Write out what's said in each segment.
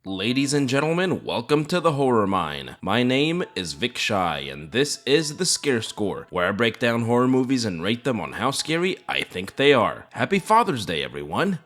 Ladies and gentlemen, welcome to the Horror Mine. My name is Vic Shy, and this is the Scare Score, where I break down horror movies and rate them on how scary I think they are. Happy Father's Day, everyone!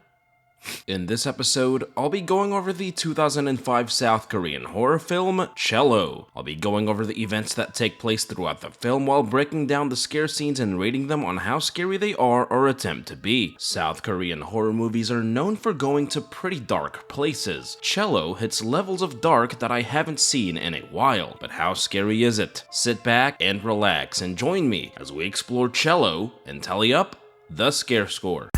In this episode, I'll be going over the 2005 South Korean horror film, Cello. I'll be going over the events that take place throughout the film while breaking down the scare scenes and rating them on how scary they are or attempt to be. South Korean horror movies are known for going to pretty dark places. Cello hits levels of dark that I haven't seen in a while, but how scary is it? Sit back and relax and join me as we explore Cello and tally up the Scare Score.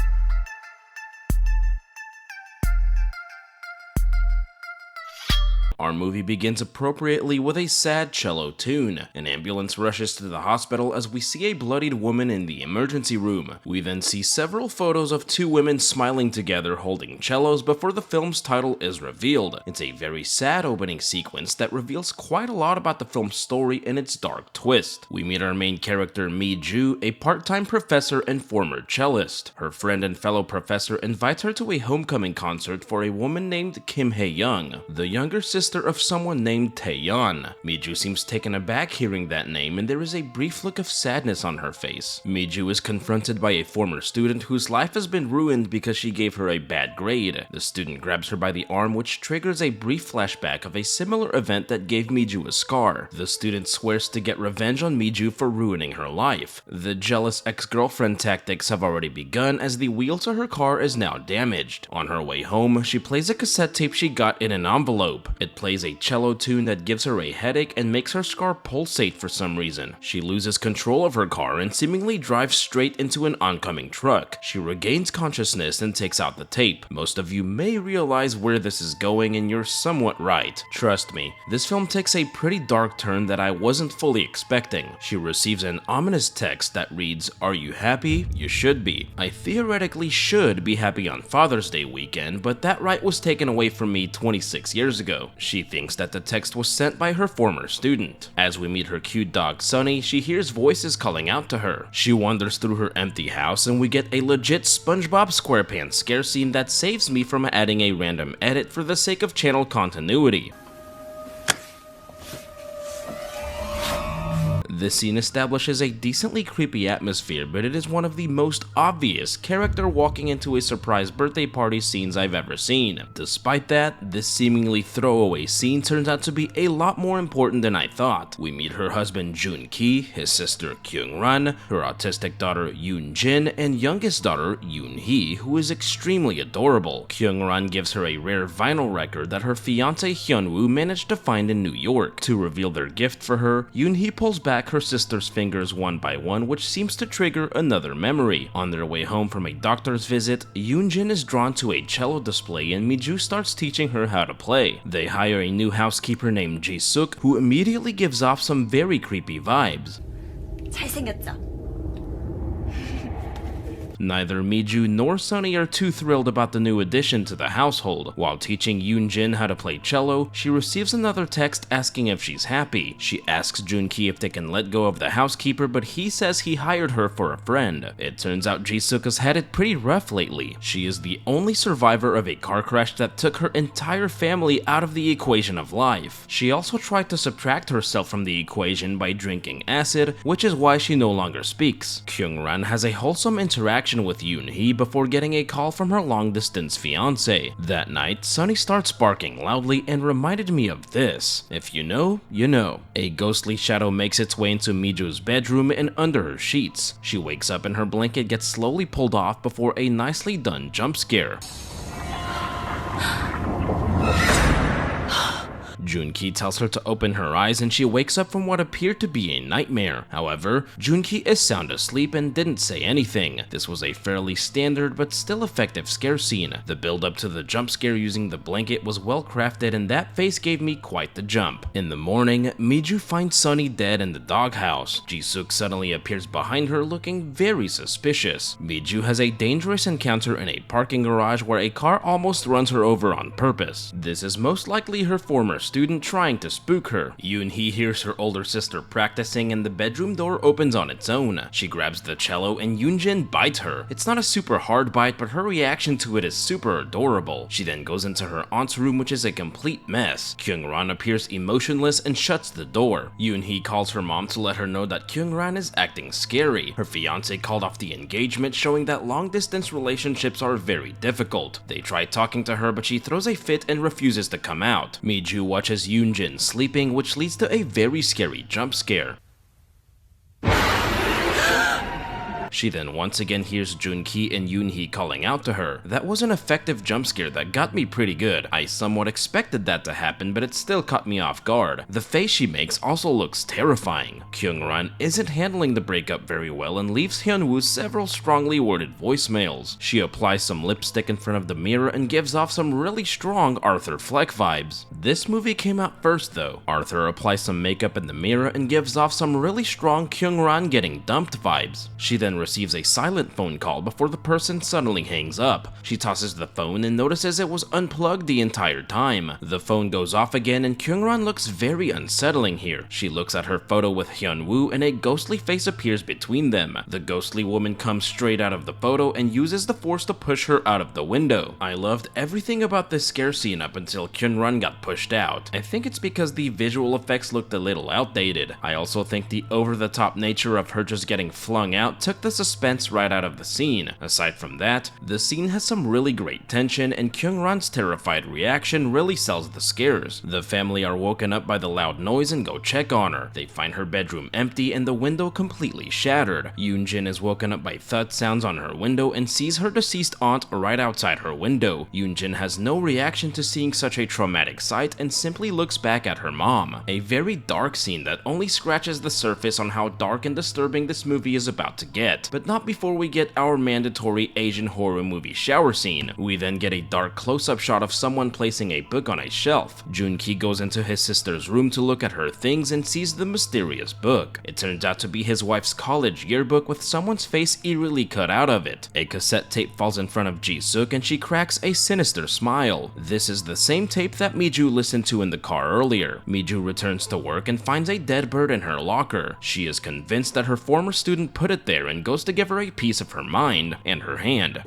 Our movie begins appropriately with a sad cello tune. An ambulance rushes to the hospital as we see a bloodied woman in the emergency room. We then see several photos of two women smiling together holding cellos before the film's title is revealed. It's a very sad opening sequence that reveals quite a lot about the film's story and its dark twist. We meet our main character Mi-ju, a part-time professor and former cellist. Her friend and fellow professor invites her to a homecoming concert for a woman named Kim Hae-young, the younger sister of someone named Taeyeon. Mi-ju seems taken aback hearing that name, and there is a brief look of sadness on her face. Mi-ju is confronted by a former student whose life has been ruined because she gave her a bad grade. The student grabs her by the arm, which triggers a brief flashback of a similar event that gave Mi-ju a scar. The student swears to get revenge on Mi-ju for ruining her life. The jealous ex-girlfriend tactics have already begun as the wheel to her car is now damaged. On her way home, she plays a cassette tape she got in an envelope. It plays a cello tune that gives her a headache and makes her scar pulsate for some reason. She loses control of her car and seemingly drives straight into an oncoming truck. She regains consciousness and takes out the tape. Most of you may realize where this is going, and you're somewhat right. Trust me, this film takes a pretty dark turn that I wasn't fully expecting. She receives an ominous text that reads, "Are you happy? You should be." I theoretically should be happy on Father's Day weekend, but that right was taken away from me 26 years ago. She thinks that the text was sent by her former student. As we meet her cute dog Sunny, she hears voices calling out to her. She wanders through her empty house and we get a legit SpongeBob SquarePants scare scene that saves me from adding a random edit for the sake of channel continuity. This scene establishes a decently creepy atmosphere, but it is one of the most obvious character walking into a surprise birthday party scenes I've ever seen. Despite that, this seemingly throwaway scene turns out to be a lot more important than I thought. We meet her husband Jun-ki, his sister Kyung-ran, her autistic daughter Yoon-jin, and youngest daughter Yoon-hee, who is extremely adorable. Kyung-ran gives her a rare vinyl record that her fiancé Hyun-woo managed to find in New York. To reveal their gift for her, Yoon-hee pulls back her sister's fingers one by one, which seems to trigger another memory. On their way home from a doctor's visit, Yoon-jin is drawn to a cello display and Mi-ju starts teaching her how to play. They hire a new housekeeper named Ji-suk, who immediately gives off some very creepy vibes. 잘생겼죠? Neither Mi-ju nor Sunny are too thrilled about the new addition to the household. While teaching Yoon-jin how to play cello, she receives another text asking if she's happy. She asks Jun-ki if they can let go of the housekeeper, but he says he hired her for a friend. It turns out Ji-suk has had it pretty rough lately. She is the only survivor of a car crash that took her entire family out of the equation of life. She also tried to subtract herself from the equation by drinking acid, which is why she no longer speaks. Kyung-ran has a wholesome interaction with Yoon-hee before getting a call from her long-distance fiancé. That night, Sunny starts barking loudly and reminded me of this. If you know, you know. A ghostly shadow makes its way into Mi-ju's bedroom and under her sheets. She wakes up and her blanket gets slowly pulled off before a nicely done jump scare. Jun-ki tells her to open her eyes and she wakes up from what appeared to be a nightmare. However, Jun-ki is sound asleep and didn't say anything. This was a fairly standard but still effective scare scene. The build up to the jump scare using the blanket was well crafted and that face gave me quite the jump. In the morning, Mi-ju finds Sunny dead in the doghouse. Ji-suk suddenly appears behind her looking very suspicious. Mi-ju has a dangerous encounter in a parking garage where a car almost runs her over on purpose. This is most likely her former student student trying to spook her. Yoon-hee hears her older sister practicing and the bedroom door opens on its own. She grabs the cello and Yoonjin bites her. It's not a super hard bite, but her reaction to it is super adorable. She then goes into her aunt's room, which is a complete mess. Kyung-ran appears emotionless and shuts the door. Yoon-hee calls her mom to let her know that Kyung-ran is acting scary. Her fiance called off the engagement, showing that long-distance relationships are very difficult. They try talking to her, but she throws a fit and refuses to come out. Mi-ju watches Yoonjin sleeping, which leads to a very scary jump scare. She then once again hears Jun-ki and Yoon-hee calling out to her. That was an effective jump scare that got me pretty good. I somewhat expected that to happen, but it still caught me off guard. The face she makes also looks terrifying. Kyung-ran isn't handling the breakup very well and leaves Hyun-woo several strongly worded voicemails. She applies some lipstick in front of the mirror and gives off some really strong Arthur Fleck vibes. This movie came out first though. Arthur applies some makeup in the mirror and gives off some really strong Kyung-ran getting dumped vibes. She then receives a silent phone call before the person suddenly hangs up. She tosses the phone and notices it was unplugged the entire time. The phone goes off again and Kyung-ran looks very unsettling here. She looks at her photo with Hyun-woo and a ghostly face appears between them. The ghostly woman comes straight out of the photo and uses the force to push her out of the window. I loved everything about this scare scene up until Kyung-ran got pushed out. I think it's because the visual effects looked a little outdated. I also think the over-the-top nature of her just getting flung out took the suspense right out of the scene. Aside from that, the scene has some really great tension and Kyung-ran's terrified reaction really sells the scares. The family are woken up by the loud noise and go check on her. They find her bedroom empty and the window completely shattered. Yoonjin is woken up by thud sounds on her window and sees her deceased aunt right outside her window. Yoonjin has no reaction to seeing such a traumatic sight and simply looks back at her mom. A very dark scene that only scratches the surface on how dark and disturbing this movie is about to get. But not before we get our mandatory Asian horror movie shower scene. We then get a dark close-up shot of someone placing a book on a shelf. Jun-ki goes into his sister's room to look at her things and sees the mysterious book. It turns out to be his wife's college yearbook with someone's face eerily cut out of it. A cassette tape falls in front of Ji-suk and she cracks a sinister smile. This is the same tape that Mi-ju listened to in the car earlier. Mi-ju returns to work and finds a dead bird in her locker. She is convinced that her former student put it there and goes to give her a piece of her mind and her hand.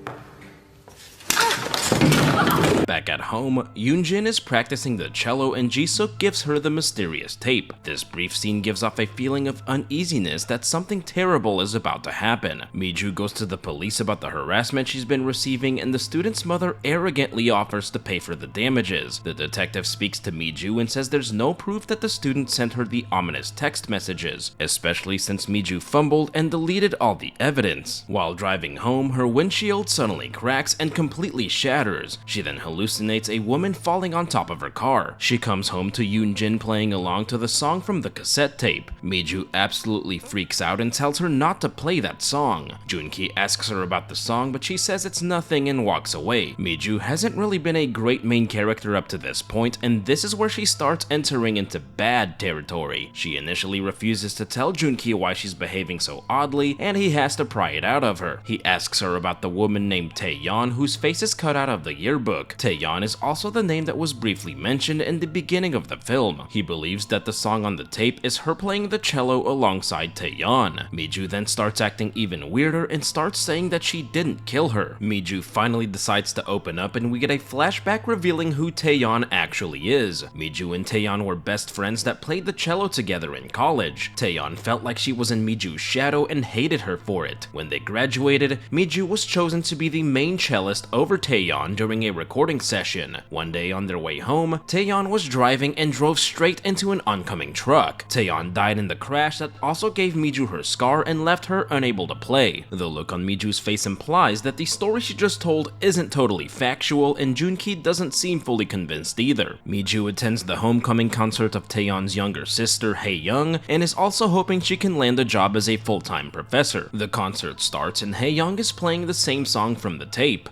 Back at home, Yoonjin is practicing the cello and Ji-suk gives her the mysterious tape. This brief scene gives off a feeling of uneasiness that something terrible is about to happen. Mi-ju goes to the police about the harassment she's been receiving and the student's mother arrogantly offers to pay for the damages. The detective speaks to Mi-ju and says there's no proof that the student sent her the ominous text messages, especially since Mi-ju fumbled and deleted all the evidence. While driving home, her windshield suddenly cracks and completely shatters. She then hallucinates a woman falling on top of her car. She comes home to Yoonjin playing along to the song from the cassette tape. Mi-ju absolutely freaks out and tells her not to play that song. Jun-ki asks her about the song, but she says it's nothing and walks away. Mi-ju hasn't really been a great main character up to this point, and this is where she starts entering into bad territory. She initially refuses to tell Jun-ki why she's behaving so oddly, and he has to pry it out of her. He asks her about the woman named Taeyeon whose face is cut out of the yearbook. Taeyeon is also the name that was briefly mentioned in the beginning of the film. He believes that the song on the tape is her playing the cello alongside Taeyeon. Mi-ju then starts acting even weirder and starts saying that she didn't kill her. Mi-ju finally decides to open up and we get a flashback revealing who Taeyeon actually is. Mi-ju and Taeyeon were best friends that played the cello together in college. Taeyeon felt like she was in Mi-ju's shadow and hated her for it. When they graduated, Mi-ju was chosen to be the main cellist over Taeyeon during a recording session. One day on their way home, Taeyeon was driving and drove straight into an oncoming truck. Taeyeon died in the crash that also gave Mi-ju her scar and left her unable to play. The look on Mi-ju's face implies that the story she just told isn't totally factual and Jun-ki doesn't seem fully convinced either. Mi-ju attends the homecoming concert of Taeyeon's younger sister, Hae-young, and is also hoping she can land a job as a full-time professor. The concert starts and Hae-young is playing the same song from the tape.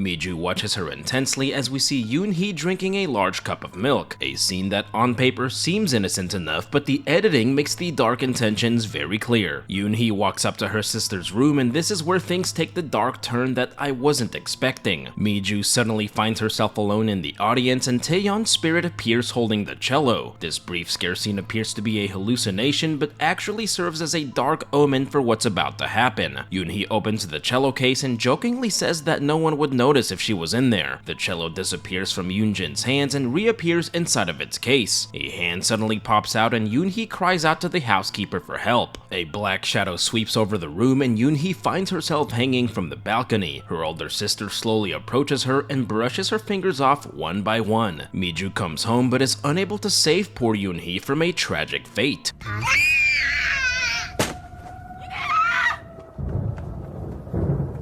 Miju watches her intensely as we see Yoon-hee drinking a large cup of milk, a scene that on paper seems innocent enough, but the editing makes the dark intentions very clear. Yoon-hee walks up to her sister's room, and this is where things take the dark turn that I wasn't expecting. Miju suddenly finds herself alone in the audience, and Taeyeon's spirit appears holding the cello. This brief scare scene appears to be a hallucination, but actually serves as a dark omen for what's about to happen. Yoon-hee opens the cello case and jokingly says that no one would notice if she was in there. The cello disappears from Yoonjin's hands and reappears inside of its case. A hand suddenly pops out and Yoon-hee cries out to the housekeeper for help. A black shadow sweeps over the room and Yoon-hee finds herself hanging from the balcony. Her older sister slowly approaches her and brushes her fingers off one by one. Miju comes home but is unable to save poor Yoon-hee from a tragic fate.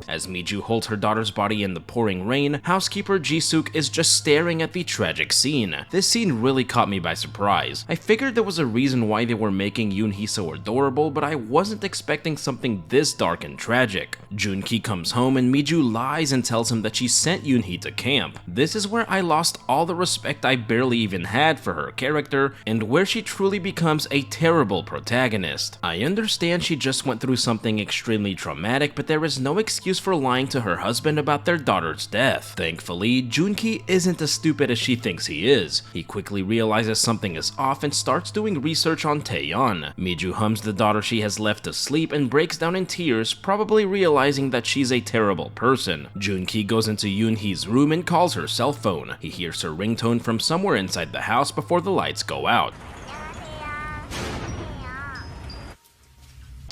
As Miju holds her daughter's body in the pouring rain, housekeeper Jisuk is just staring at the tragic scene. This scene really caught me by surprise. I figured there was a reason why they were making Yoon-hee so adorable, but I wasn't expecting something this dark and tragic. Joon-ki comes home and Miju lies and tells him that she sent Yoon-hee to camp. This is where I lost all the respect I barely even had for her character, and where she truly becomes a terrible protagonist. I understand she just went through something extremely traumatic, but there is no excuse for lying to her husband about their daughter's death. Thankfully, Joon-ki isn't as stupid as she thinks he is. He quickly realizes something is off and starts doing research on Taeyeon. Miju hums the daughter she has left to sleep and breaks down in tears, probably realizing that she's a terrible person. Joon-ki goes into Yoon-hee's room and calls her cell phone. He hears her ringtone from somewhere inside the house before the lights go out.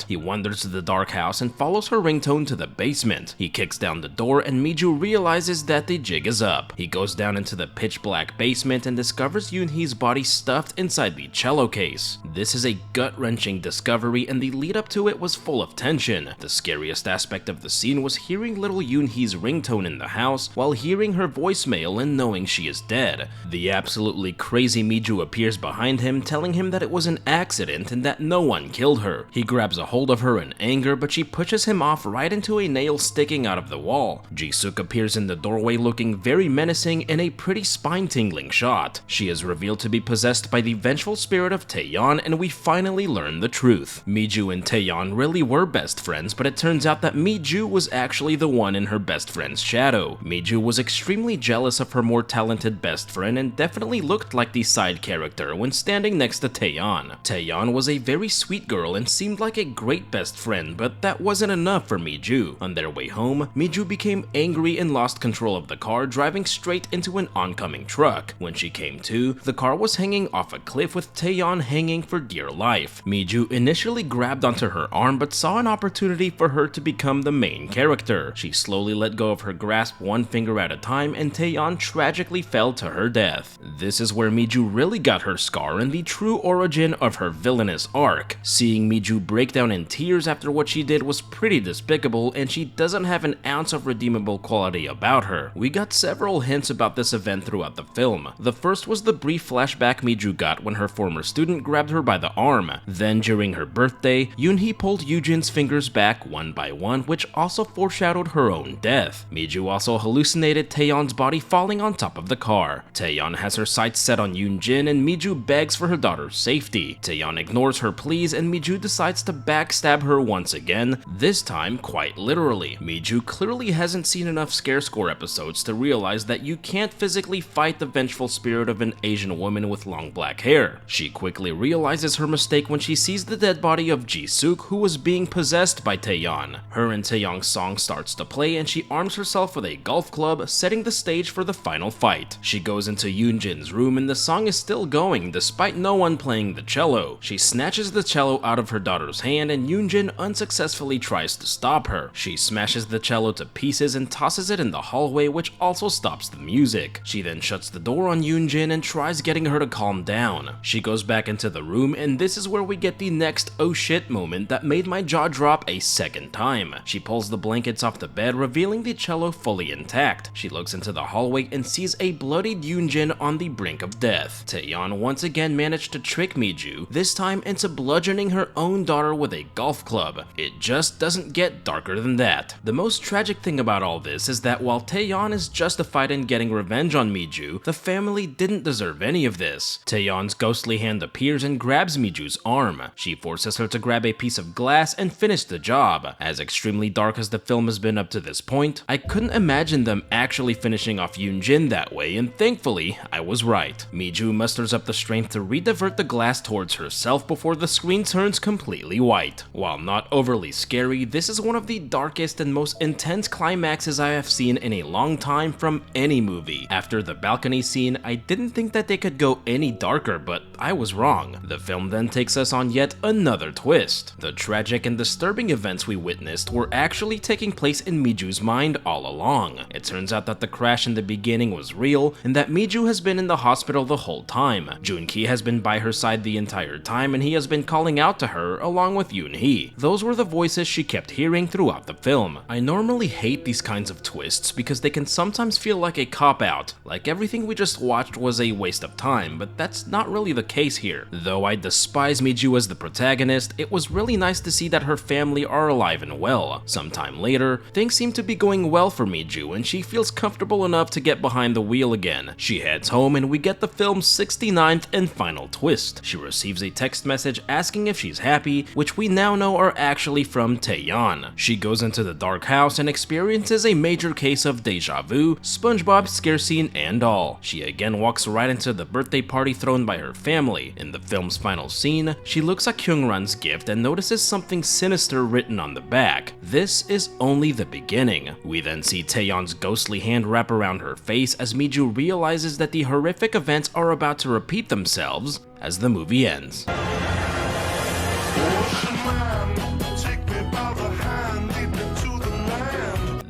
He wanders to the dark house and follows her ringtone to the basement. He kicks down the door and Miju realizes that the jig is up. He goes down into the pitch black basement and discovers Yoon-hee's body stuffed inside the cello case. This is a gut-wrenching discovery and the lead up to it was full of tension. The scariest aspect of the scene was hearing little Yoon-hee's ringtone in the house while hearing her voicemail and knowing she is dead. The absolutely crazy Miju appears behind him, telling him that it was an accident and that no one killed her. He grabs a hold of her in anger, but she pushes him off right into a nail sticking out of the wall. Jisuk appears in the doorway looking very menacing in a pretty spine-tingling shot. She is revealed to be possessed by the vengeful spirit of Taeyeon, and we finally learn the truth. Miju and Taeyeon really were best friends, but it turns out that Miju was actually the one in her best friend's shadow. Miju was extremely jealous of her more talented best friend and definitely looked like the side character when standing next to Taeyeon. Taeyeon was a very sweet girl and seemed like a great best friend, but that wasn't enough for Miju. On their way home, Miju became angry and lost control of the car, driving straight into an oncoming truck. When she came to, the car was hanging off a cliff with Taeyeon hanging for dear life. Miju initially grabbed onto her arm but saw an opportunity for her to become the main character. She slowly let go of her grasp one finger at a time and Taeyeon tragically fell to her death. This is where Miju really got her scar and the true origin of her villainous arc. Seeing Miju break down in tears after what she did was pretty despicable, and she doesn't have an ounce of redeemable quality about her. We got several hints about this event throughout the film. The first was the brief flashback Miju got when her former student grabbed her by the arm. Then during her birthday, Yoon-hee pulled Yoojin's fingers back one by one, which also foreshadowed her own death. Miju also hallucinated Taeyeon's body falling on top of the car. Taeyeon has her sights set on Yoonjin and Miju begs for her daughter's safety. Taeyeon ignores her pleas and Miju decides to backstab her once again, this time quite literally. Miju clearly hasn't seen enough Scare Score episodes to realize that you can't physically fight the vengeful spirit of an Asian woman with long black hair. She quickly realizes her mistake when she sees the dead body of Jisuk, who was being possessed by Taeyeon. Her and Taeyeon's song starts to play and she arms herself with a golf club, setting the stage for the final fight. She goes into Yoonjin's room and the song is still going despite no one playing the cello. She snatches the cello out of her daughter's hand and Yoonjin unsuccessfully tries to stop her. She smashes the cello to pieces and tosses it in the hallway, which also stops the music. She then shuts the door on Yoonjin and tries getting her to calm down. She goes back into the room and this is where we get the next oh shit moment that made my jaw drop a second time. She pulls the blankets off the bed, revealing the cello fully intact. She looks into the hallway and sees a bloodied Yoonjin on the brink of death. Taeyeon once again managed to trick Miju, this time into bludgeoning her own daughter with a a golf club. It just doesn't get darker than that. The most tragic thing about all this is that while Taeyeon is justified in getting revenge on Miju, the family didn't deserve any of this. Taeyeon's ghostly hand appears and grabs Miju's arm. She forces her to grab a piece of glass and finish the job. As extremely dark as the film has been up to this point, I couldn't imagine them actually finishing off Yoonjin that way, and thankfully, I was right. Miju musters up the strength to re-divert the glass towards herself before the screen turns completely white. While not overly scary, this is one of the darkest and most intense climaxes I have seen in a long time from any movie. After the balcony scene, I didn't think that they could go any darker, but I was wrong. The film then takes us on yet another twist. The tragic and disturbing events we witnessed were actually taking place in Miju's mind all along. It turns out that the crash in the beginning was real, and that Miju has been in the hospital the whole time. Junki has been by her side the entire time, and he has been calling out to her along with Yoonhee. Those were the voices she kept hearing throughout the film. I normally hate these kinds of twists because they can sometimes feel like a cop-out, like everything we just watched was a waste of time, but that's not really the case here. Though I despise Miju as the protagonist, it was really nice to see that her family are alive and well. Sometime later, things seem to be going well for Miju and she feels comfortable enough to get behind the wheel again. She heads home and we get the film's 69th and final twist. She receives a text message asking if she's happy, which we now know are actually from Taeyeon. She goes into the dark house and experiences a major case of deja vu, SpongeBob scare scene and all. She again walks right into the birthday party thrown by her family. In the film's final scene, she looks at Kyungran's gift and notices something sinister written on the back. This is only the beginning. We then see Taeyeon's ghostly hand wrap around her face as Miju realizes that the horrific events are about to repeat themselves as the movie ends.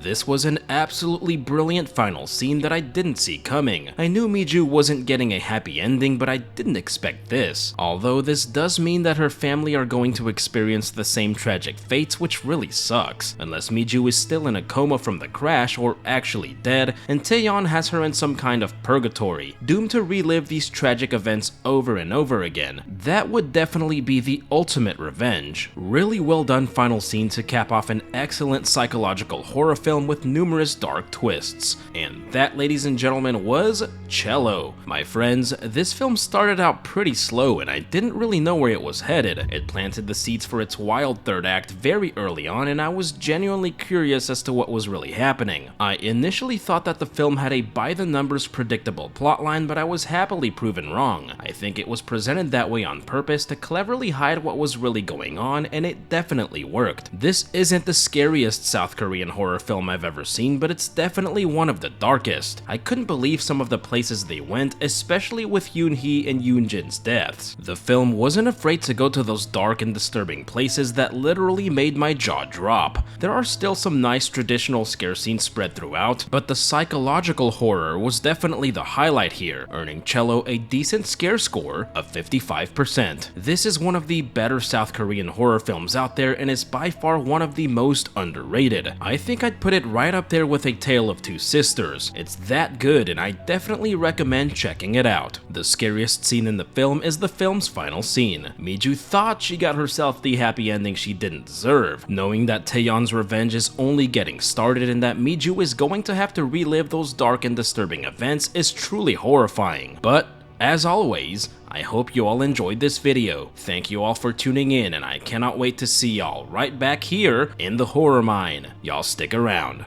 This was an absolutely brilliant final scene that I didn't see coming. I knew Miju wasn't getting a happy ending, but I didn't expect this. Although this does mean that her family are going to experience the same tragic fates, which really sucks. Unless Miju is still in a coma from the crash or actually dead, and Taeyeon has her in some kind of purgatory, doomed to relive these tragic events over and over again. That would definitely be the ultimate revenge. Really well done final scene to cap off an excellent psychological horror film with numerous dark twists. And that, ladies and gentlemen, was Cello. My friends, this film started out pretty slow and I didn't really know where it was headed. It planted the seeds for its wild third act very early on and I was genuinely curious as to what was really happening. I initially thought that the film had a by-the-numbers predictable plotline, but I was happily proven wrong. I think it was presented that way on purpose to cleverly hide what was really going on, and it definitely worked. This isn't the scariest South Korean horror film I've ever seen, but it's definitely one of the darkest. I couldn't believe some of the places they went, especially with Yoonhee and Yoonjin's deaths. The film wasn't afraid to go to those dark and disturbing places that literally made my jaw drop. There are still some nice traditional scare scenes spread throughout, but the psychological horror was definitely the highlight here, earning Cello a decent scare score of 55%. This is one of the better South Korean horror films out there and is by far one of the most underrated. I think I'd put it right up there with A Tale of Two Sisters. It's that good and I definitely recommend checking it out. The scariest scene in the film is the film's final scene. Miju thought she got herself the happy ending she didn't deserve, knowing that Taeyeon's revenge is only getting started and that Miju is going to have to relive those dark and disturbing events is truly horrifying. But as always, I hope you all enjoyed this video. Thank you all for tuning in and I cannot wait to see y'all right back here in the Horror Mine. Y'all stick around.